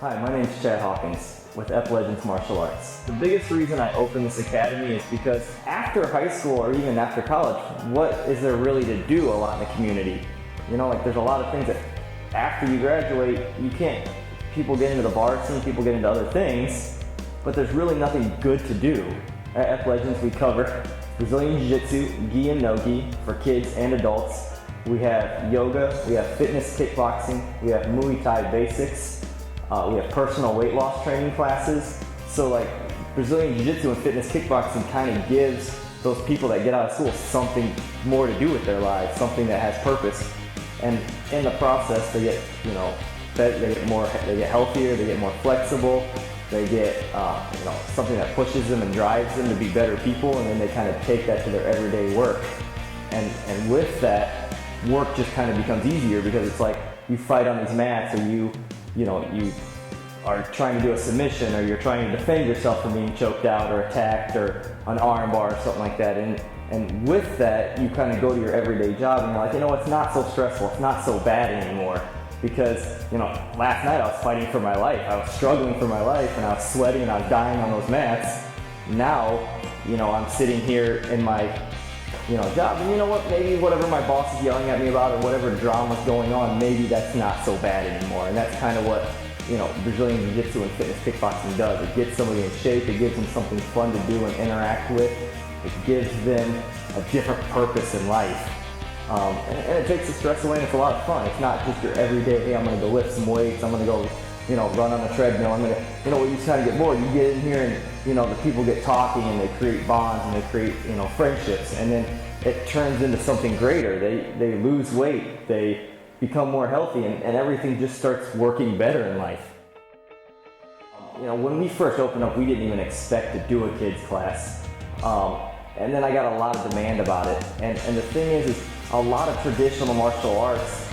Hi, my name is Chad Hawkins with EpLegend's Martial Arts. The biggest reason I opened this academy is because after high school or even after college, what is there really to do a lot in the community? You know, like there's a lot of things that after you graduate, you can't, people get into the bar scene, people get into other things, but there's really nothing good to do. At EpLegend's we cover Brazilian Jiu-Jitsu, gi and no-gi for kids and adults. We have yoga, we have fitness kickboxing, we have Muay Thai basics, we have personal weight loss training classes. So like Brazilian Jiu-Jitsu and fitness kickboxing kind of gives those people that get out of school something more to do with their lives, something that has purpose. And in the process, they get, they get healthier, they get more flexible, they get something that pushes them and drives them to be better people, and then they kind of take that to their everyday work. And with that, work just kind of becomes easier because it's like you fight on these mats, or you are trying to do a submission, or you're trying to defend yourself from being choked out or attacked, or an arm bar or something like that. And with that, you kind of go to your everyday job and you're like, it's not so stressful, it's not so bad anymore. Because, last night I was fighting for my life, I was struggling for my life, and I was sweating and I was dying on those mats. Now, I'm sitting here in my job, and you know what, maybe whatever my boss is yelling at me about or whatever drama's going on, maybe that's not so bad anymore. And that's kind of what, Brazilian Jiu-Jitsu and fitness kickboxing does. It gets somebody in shape, it gives them something fun to do and interact with. It gives them a different purpose in life. And it takes the stress away, and it's a lot of fun. It's not just your everyday, hey, I'm gonna go lift some weights, I'm gonna go, run on the treadmill, I'm gonna, when you kind of get bored, you get in here and, the people get talking and they create bonds and they create, friendships, and then it turns into something greater. They lose weight, they become more healthy, and everything just starts working better in life. When we first opened up, we didn't even expect to do a kids class. And then I got a lot of demand about it. And the thing is a lot of traditional martial arts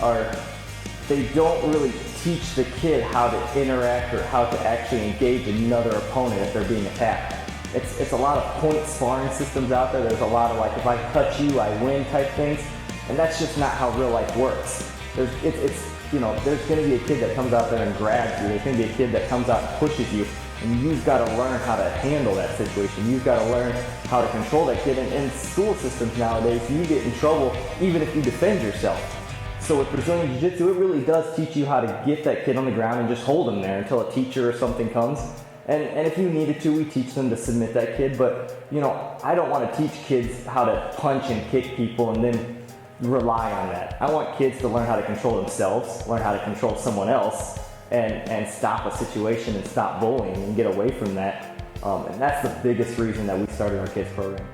they don't really teach the kid how to interact or how to actually engage another opponent if they're being attacked. It's a lot of point sparring systems out there. There's a lot of if I touch you, I win type things. And that's just not how real life works. There's going to be a kid that comes out there and grabs you. There's going to be a kid that comes out and pushes you. And you've got to learn how to handle that situation. You've got to learn how to control that kid. And in school systems nowadays, you get in trouble even if you defend yourself. So with Brazilian Jiu-Jitsu, it really does teach you how to get that kid on the ground and just hold him there until a teacher or something comes. And if you needed to, we teach them to submit that kid. But, I don't want to teach kids how to punch and kick people and then rely on that. I want kids to learn how to control themselves, learn how to control someone else, and stop a situation and stop bullying and get away from that. And that's the biggest reason that we started our kids program.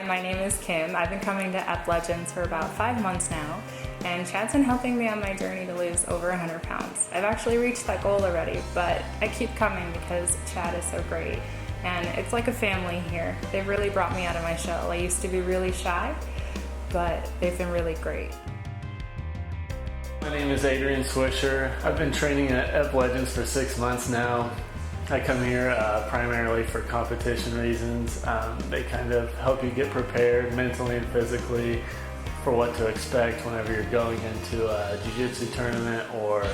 My name is Kim. I've been coming to EpLegend's for about 5 months now, and Chad's been helping me on my journey to lose over 100 pounds. I've actually reached that goal already, but I keep coming because Chad is so great, and it's like a family here. They've really brought me out of my shell. I used to be really shy, but they've been really great. My name is Adrian Swisher. I've been training at EpLegend's for 6 months now. I come here primarily for competition reasons. They kind of help you get prepared mentally and physically for what to expect whenever you're going into a jiu-jitsu tournament or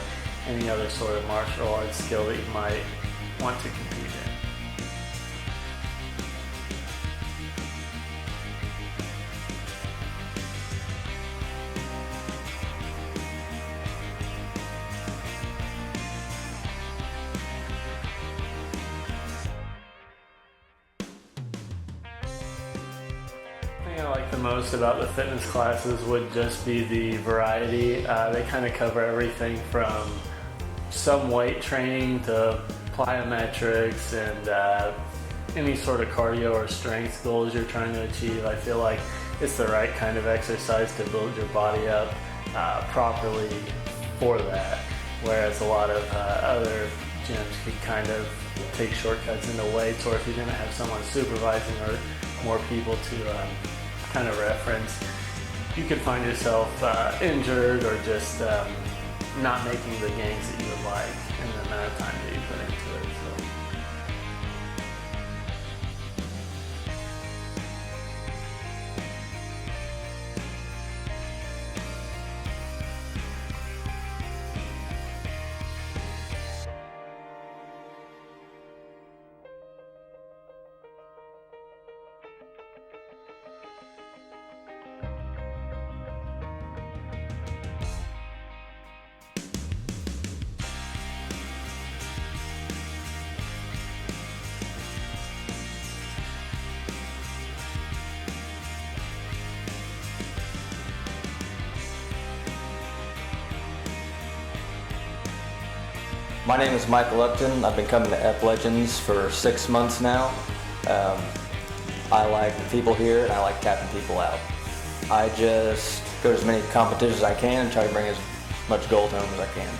any other sort of martial arts skill that you might want to compete in. The thing I like the most about the fitness classes would just be the variety. They kind of cover everything from some weight training to plyometrics and any sort of cardio or strength goals you're trying to achieve. I feel like it's the right kind of exercise to build your body up properly for that, whereas a lot of other gyms can kind of take shortcuts into weights, or if you're going to have someone supervising or more people to kind of reference, you could find yourself injured or just not making the gains that you would like in the amount of time that you put into it. So. My name is Michael Upton. I've been coming to EpLegend's for 6 months now. I like the people here and I like tapping people out. I just go to as many competitions as I can and try to bring as much gold home as I can.